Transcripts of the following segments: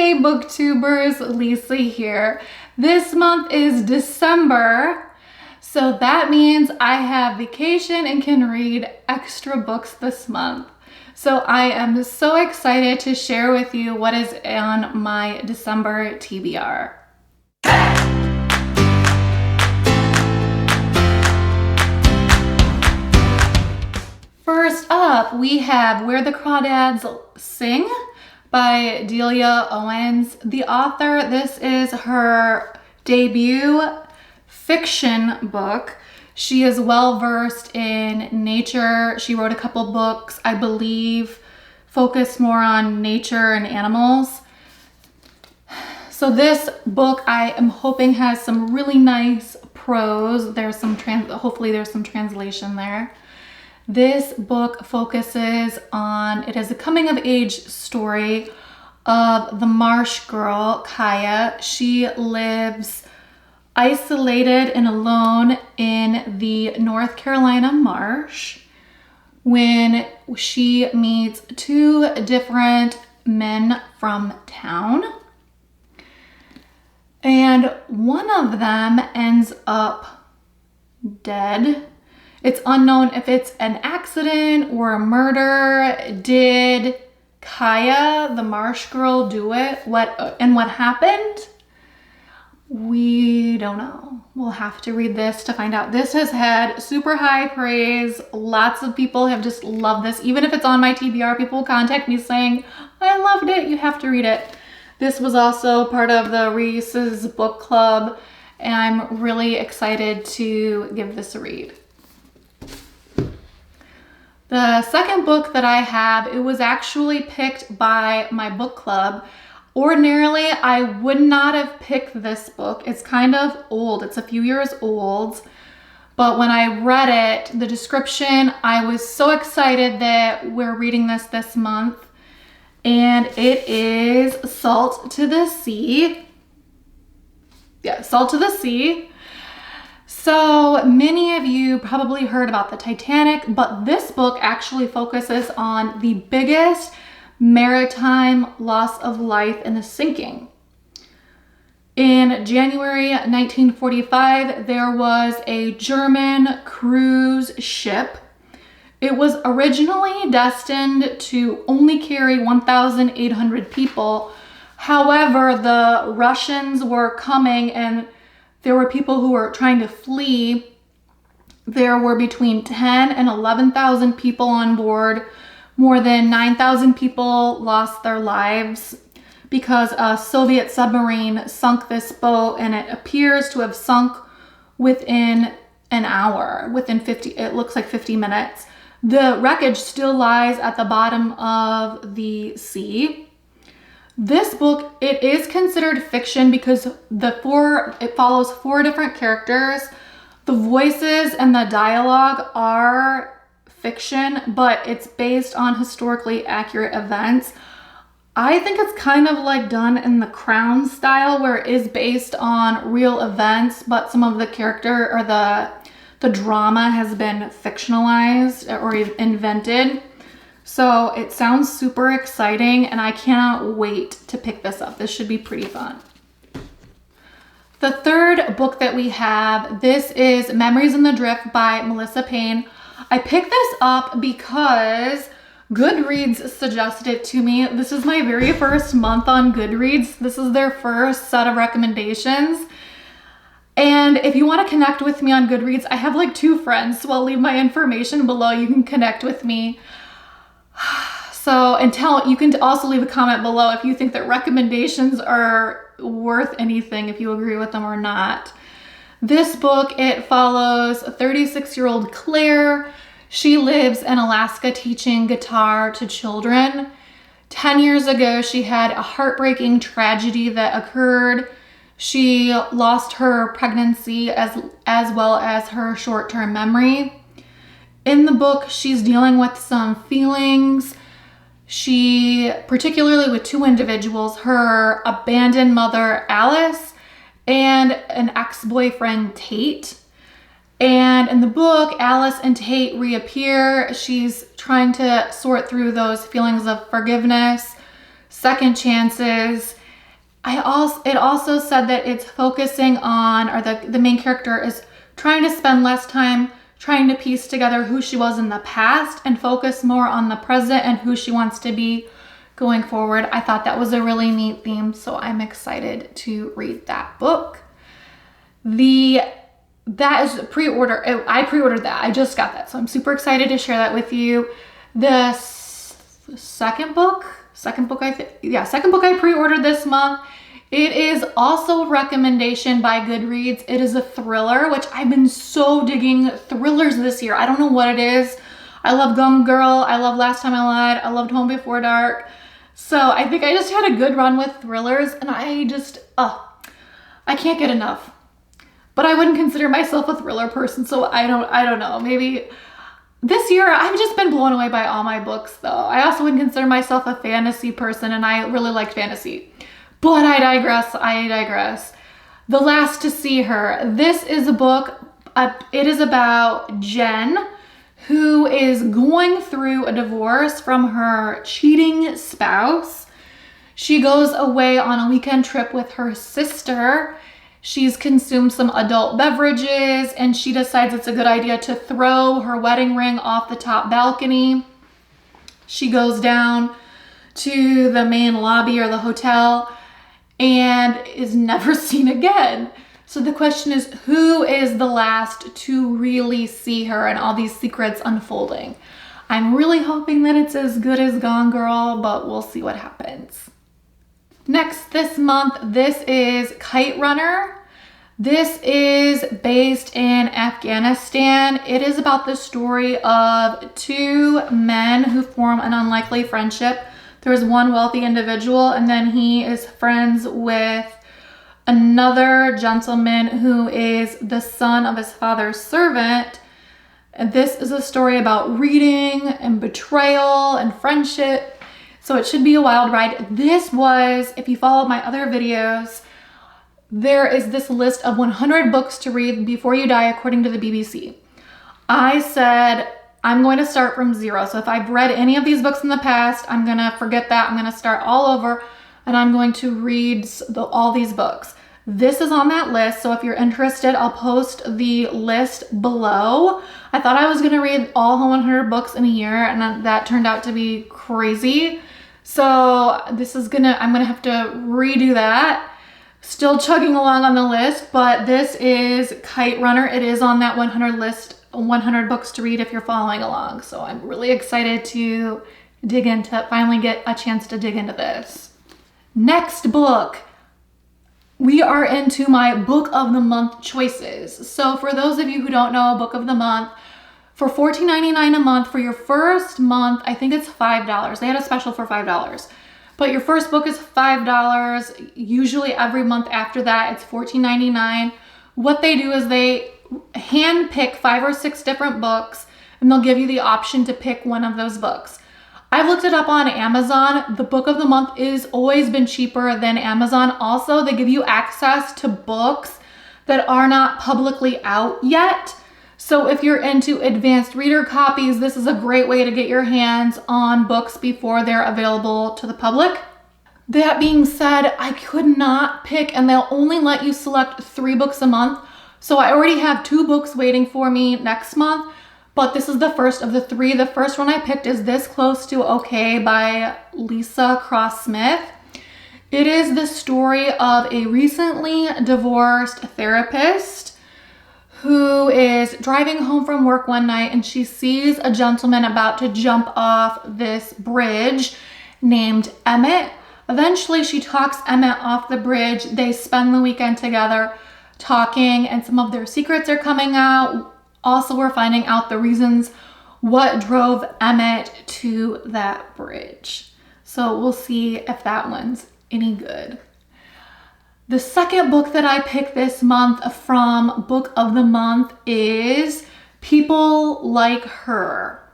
Hey booktubers, Lisa here. This month is December, so that means I have vacation and can read extra books this month. So I am so excited to share with you what is on my December TBR. First up, we have Where the Crawdads Sing by Delia Owens. The author, this is her debut fiction book. She is well versed in nature. She wrote a couple books, I believe, focused more on nature and animals. So this book I am hoping has some really nice prose. There's some hopefully there's some translation there. This book focuses on, it is a coming of age story of the marsh girl, Kaya. She lives isolated and alone in the North Carolina marsh when she meets two different men from town. And one of them ends up dead. It's unknown if it's an accident or a murder. Did Kaya, the marsh girl, do it? What happened? We don't know. We'll have to read this to find out. This has had super high praise. Lots of people have just loved this. Even if it's on my TBR, people contact me saying, I loved it, you have to read it. This was also part of the Reese's book club, and I'm really excited to give this a read. The second book that I have, it was actually picked by my book club. Ordinarily, I would not have picked this book. It's kind of old. It's a few years old. But when I read it, the description, I was so excited that we're reading this month. And it is Salt to the Sea. Yeah, Salt to the Sea. So many of you probably heard about the Titanic, but this book actually focuses on the biggest maritime loss of life in a sinking. In January 1945, there was a German cruise ship. It was originally destined to only carry 1,800 people. However, the Russians were coming and there were people who were trying to flee. There were between 10 and 11,000 people on board. More than 9,000 people lost their lives because a Soviet submarine sunk this boat, and it appears to have sunk within an hour, it looks like 50 minutes. The wreckage still lies at the bottom of the sea. This book, it is considered fiction because it follows 4 different characters. The voices and the dialogue are fiction, but it's based on historically accurate events. I think it's kind of like done in The Crown style, where it is based on real events, but some of the character or the drama has been fictionalized or invented. So it sounds super exciting and I cannot wait to pick this up. This should be pretty fun. The third book that we have, this is Memories in the Drift by Melissa Payne. I picked this up because Goodreads suggested it to me. This is my very first month on Goodreads. This is their first set of recommendations. And if you want to connect with me on Goodreads, I have like 2 friends, so I'll leave my information below. You can connect with me. So, you can also leave a comment below if you think that recommendations are worth anything, if you agree with them or not. This book, it follows a 36-year-old Claire. She lives in Alaska teaching guitar to children. 10 years ago, she had a heartbreaking tragedy that occurred. She lost her pregnancy as well as her short-term memory. In the book, she's dealing with some feelings. She, particularly with 2 individuals, her abandoned mother, Alice, and an ex-boyfriend, Tate. And in the book, Alice and Tate reappear. She's trying to sort through those feelings of forgiveness, second chances, It also said that it's focusing on, or the main character is trying to spend less time trying to piece together who she was in the past and focus more on the present and who she wants to be going forward. I thought that was a really neat theme, so I'm excited to read that book. That is pre-order. I pre-ordered that. I just got that, so I'm super excited to share that with you. The second book I pre-ordered this month. It is also a recommendation by Goodreads. It is a thriller, which I've been so digging thrillers this year. I don't know what it is. I love Gone Girl. I love Last Time I Lied. I loved Home Before Dark. So I think I just had a good run with thrillers, and I can't get enough. But I wouldn't consider myself a thriller person, so I don't know. Maybe this year I've just been blown away by all my books, though. I also wouldn't consider myself a fantasy person, and I really liked fantasy. But I digress. The Last to See Her. This is a book, it is about Jen, who is going through a divorce from her cheating spouse. She goes away on a weekend trip with her sister. She's consumed some adult beverages, and she decides it's a good idea to throw her wedding ring off the top balcony. She goes down to the main lobby or the hotel and is never seen again. So the question is, who is the last to really see her and all these secrets unfolding? I'm really hoping that it's as good as Gone Girl, but we'll see what happens. Next this month, this is Kite Runner. This is based in Afghanistan. It is about the story of two men who form an unlikely friendship. There's one wealthy individual, and then he is friends with another gentleman who is the son of his father's servant. And this is a story about reading and betrayal and friendship. So it should be a wild ride. This was, if you follow my other videos, there is this list of 100 books to read before you die according to the BBC. I said, I'm going to start from zero. So if I've read any of these books in the past, I'm going to forget that. I'm going to start all over, and I'm going to read all these books. This is on that list, so if you're interested, I'll post the list below. I thought I was going to read all 100 books in a year, and that turned out to be crazy. So I'm going to have to redo that. Still chugging along on the list, but this is Kite Runner. It is on that 100 list, 100 books to read if you're following along. So I'm really excited to finally get a chance to dig into this. Next book, we are into my book of the month choices. So for those of you who don't know, book of the month, for $14.99 a month for your first month, I think it's $5. They had a special for $5. But your first book is $5. Usually every month after that, it's $14.99. What they do is they hand pick 5 or 6 different books, and they'll give you the option to pick one of those books. I've looked it up on Amazon. The book of the month is always been cheaper than Amazon. Also, they give you access to books that are not publicly out yet. So if you're into advanced reader copies, this is a great way to get your hands on books before they're available to the public. That being said, I could not pick, and they'll only let you select 3 books a month. So I already have 2 books waiting for me next month, but this is the first of the 3. The first one I picked is This Close to Okay by Lisa Cross Smith. It is the story of a recently divorced therapist who is driving home from work one night, and she sees a gentleman about to jump off this bridge named Emmett. Eventually, she talks Emmett off the bridge. They spend the weekend together talking, and some of their secrets are coming out. Also, we're finding out the reasons what drove Emmett to that bridge. So we'll see if that one's any good. The second book that I picked this month from Book of the Month is People Like Her.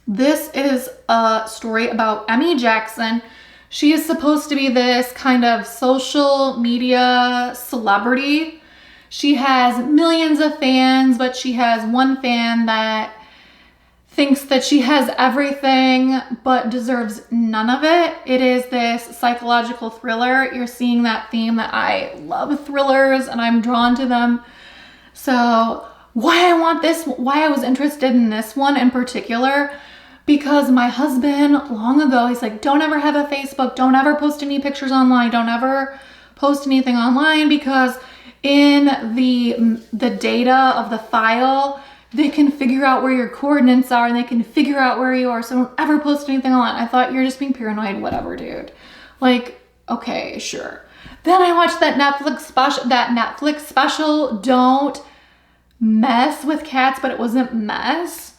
This is a story about Emmy Jackson. She is supposed to be this kind of social media celebrity. She has millions of fans, but she has one fan that thinks that she has everything but deserves none of it. It is this psychological thriller. You're seeing that theme that I love thrillers and I'm drawn to them. So why I was interested in this one in particular, because my husband long ago, he's like, don't ever have a Facebook, don't ever post any pictures online, don't ever post anything online, because in the data of the file, they can figure out where your coordinates are and they can figure out where you are. So don't ever post anything online. I thought, you're just being paranoid, whatever, dude. Like, okay, sure. Then I watched that Netflix special, Don't Mess with Cats, but it wasn't mess.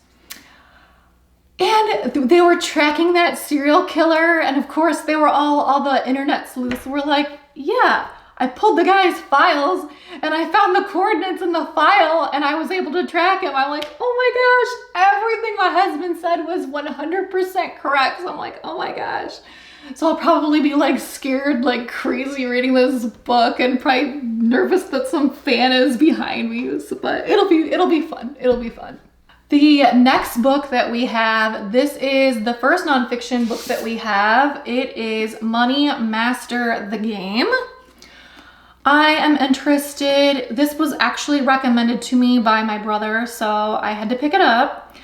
And they were tracking that serial killer. And of course they were all the internet sleuths were like, yeah, I pulled the guy's files and I found the coordinates in the file and I was able to track him. I'm like, oh my gosh, everything my husband said was 100% correct. So I'm like, oh my gosh. So I'll probably be like scared like crazy reading this book and probably nervous that some fan is behind me. But it'll be fun. It'll be fun. The next book that we have, this is the first nonfiction book that we have. It is Money Master the Game. I am interested. This was actually recommended to me by my brother, so I had to pick it up.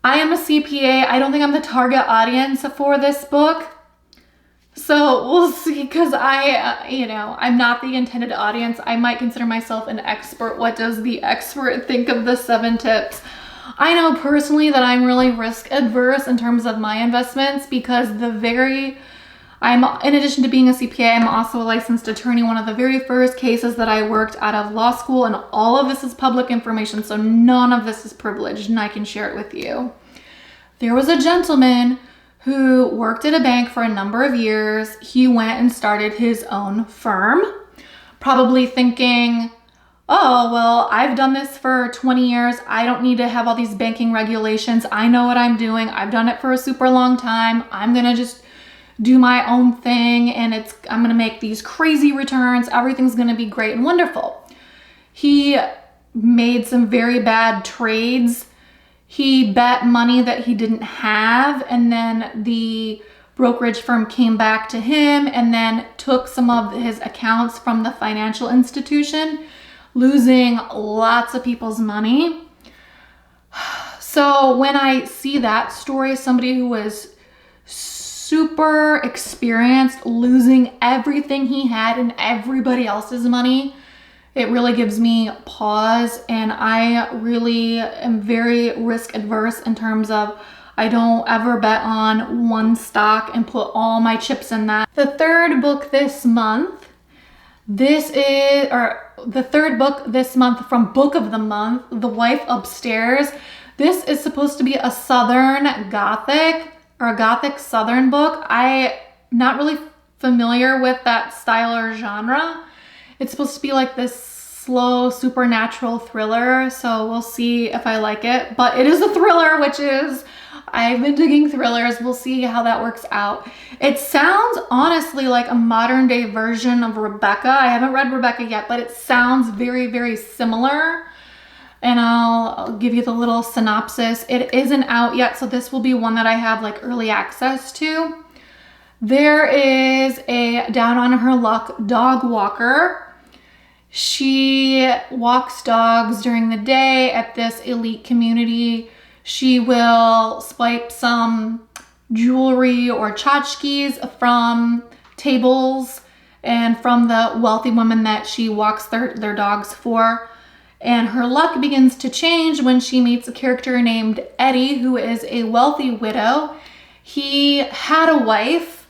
I am a CPA. I don't think I'm the target audience for this book. So we'll see, because I'm not the intended audience. I might consider myself an expert. What does the expert think of the 7 tips? I know personally that I'm really risk adverse in terms of my investments, because in addition to being a CPA, I'm also a licensed attorney. One of the very first cases that I worked out of law school, and all of this is public information, so none of this is privileged, and I can share it with you. There was a gentleman who worked at a bank for a number of years. He went and started his own firm, probably thinking, oh, well, I've done this for 20 years. I don't need to have all these banking regulations. I know what I'm doing. I've done it for a super long time. I'm gonna just do my own thing, and I'm gonna make these crazy returns. Everything's gonna be great and wonderful. He made some very bad trades. He bet money that he didn't have, and then the brokerage firm came back to him and then took some of his accounts from the financial institution, losing lots of people's money. So when I see that story, somebody who was super experienced, losing everything he had and everybody else's money, it really gives me pause. And I really am very risk adverse in terms of I don't ever bet on one stock and put all my chips in that. The third book this month, the third book this month from Book of the Month, The Wife Upstairs. This is supposed to be a Southern Gothic, or a Gothic Southern book. I'm not really familiar with that style or genre. It's supposed to be like this slow supernatural thriller, so we'll see if I like it. But it is a thriller, which is, I've been digging thrillers. We'll see how that works out. It sounds honestly like a modern day version of Rebecca. I haven't read Rebecca yet, but it sounds very, very similar. And I'll give you the little synopsis. It isn't out yet, so this will be one that I have like early access to. There is a down on her luck dog walker. She walks dogs during the day at this elite community. She will swipe some jewelry or tchotchkes from tables and from the wealthy women that she walks their dogs for. And her luck begins to change when she meets a character named Eddie, who is a wealthy widow. He had a wife,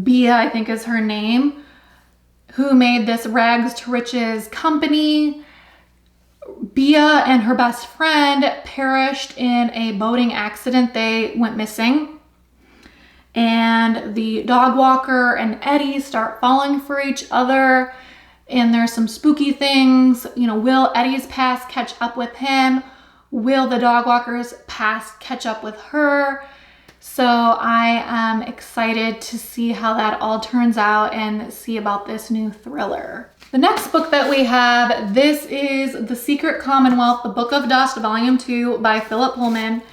Bea, I think is her name, who made this rags to riches company. Bea and her best friend perished in a boating accident. They went missing. And the dog walker and Eddie start falling for each other. And there's some spooky things. Will Eddie's past catch up with him? Will the dog walker's past catch up with her? So I am excited to see how that all turns out and see about this new thriller. The next book that we have, this is The Secret Commonwealth, The Book of Dust, Volume 2 by Philip Pullman.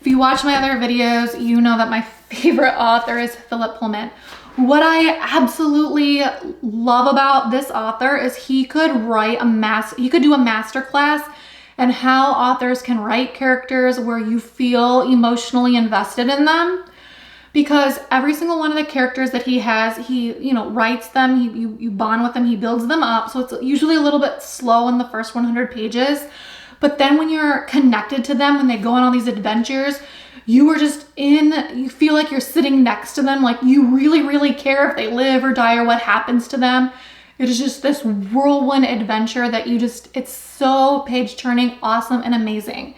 If you watch my other videos, you know that my favorite author is Philip Pullman. What I absolutely love about this author is he could do a master class and how authors can write characters where you feel emotionally invested in them. Because every single one of the characters that he has, he writes them, you bond with them, he builds them up. So it's usually a little bit slow in the first 100 pages. But then when you're connected to them, when they go on all these adventures, you feel like you're sitting next to them. Like you really, really care if they live or die or what happens to them. It is just this whirlwind adventure that it's so page turning, awesome, and amazing.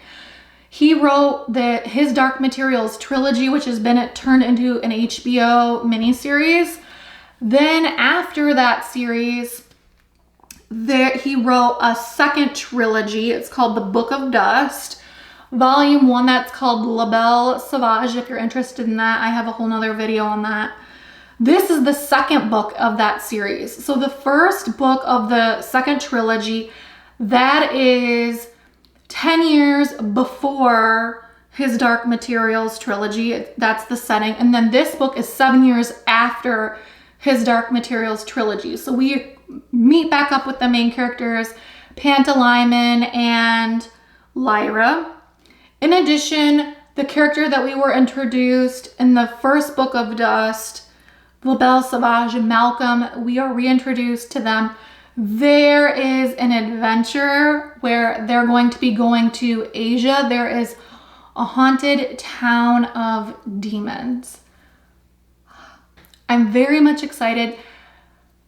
He wrote his Dark Materials trilogy, which has been turned into an HBO miniseries. Then after that series, he wrote a second trilogy. It's called The Book of Dust. Volume 1, that's called La Belle Sauvage. If you're interested in that, I have a whole nother video on that. This is the second book of that series. So the first book of the second trilogy, that is 10 years before his Dark Materials trilogy. That's the setting. And then this book is 7 years after his Dark Materials trilogy. So we meet back up with the main characters, Pantalaimon and Lyra. In addition, the character that we were introduced in the first book of Dust, La Belle Sauvage, Malcolm, we are reintroduced to them. There is an adventure where they're going to be going to Asia. There is a haunted town of demons. I'm very much excited.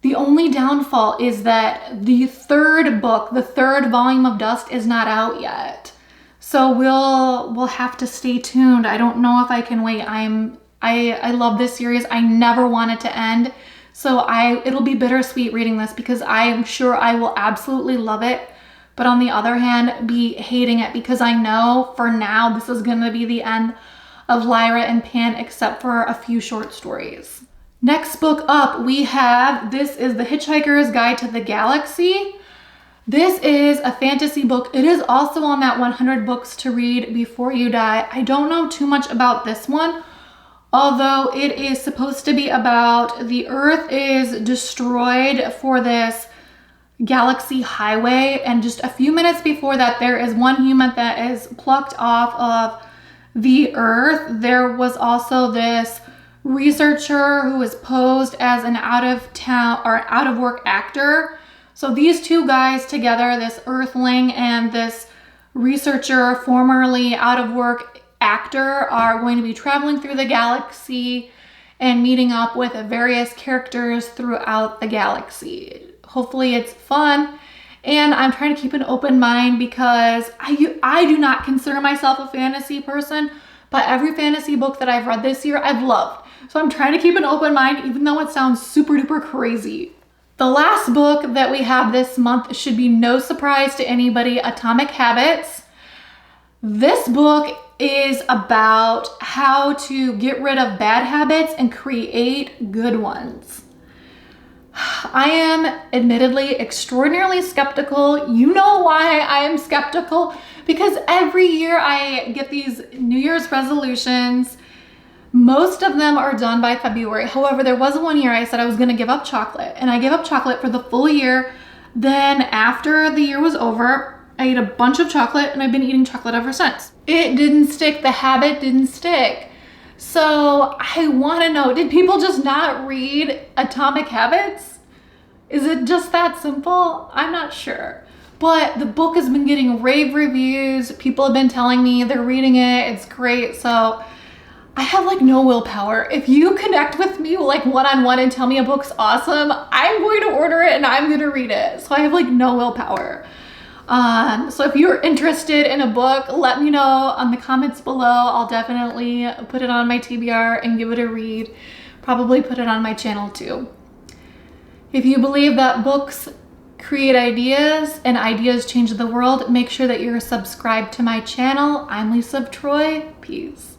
The only downfall is that the third book, the third volume of Dust, is not out yet. So we'll have to stay tuned. I don't know if I can wait. I love this series. I never want it to end. So it'll be bittersweet reading this because I'm sure I will absolutely love it. But on the other hand, be hating it because I know for now this is going to be the end of Lyra and Pan except for a few short stories. Next book up this is The Hitchhiker's Guide to the Galaxy. This is a fantasy book. It is also on that 100 books to read before you die. I don't know too much about this one, although it is supposed to be about the Earth is destroyed for this galaxy highway, and just a few minutes before that, there is one human that is plucked off of the Earth. There was also this researcher who was posed as an out-of-work actor. So these two guys together, this Earthling and this researcher, formerly out-of-work actor, are going to be traveling through the galaxy and meeting up with various characters throughout the galaxy. Hopefully it's fun. And I'm trying to keep an open mind because I do not consider myself a fantasy person, but every fantasy book that I've read this year, I've loved. So I'm trying to keep an open mind, even though it sounds super duper crazy. The last book that we have this month should be no surprise to anybody, Atomic Habits. This book is about how to get rid of bad habits and create good ones. I am admittedly extraordinarily skeptical. You know why I am skeptical? Because every year I get these New Year's resolutions. Most of them are done by February. However, there was one year I said I was going to give up chocolate, and I gave up chocolate for the full year. Then after the year was over, I ate a bunch of chocolate, and I've been eating chocolate ever since. It didn't stick. The habit didn't stick. So I want to know, did people just not read Atomic Habits? Is it just that simple? I'm not sure. But the book has been getting rave reviews. People have been telling me they're reading it. It's great. So I have like no willpower. If you connect with me like one-on-one and tell me a book's awesome, I'm going to order it and I'm going to read it. So I have like no willpower. So if you're interested in a book, let me know on the comments below. I'll definitely put it on my TBR and give it a read. Probably put it on my channel too. If you believe that books create ideas and ideas change the world, make sure that you're subscribed to my channel. I'm Lisa of Troy. Peace.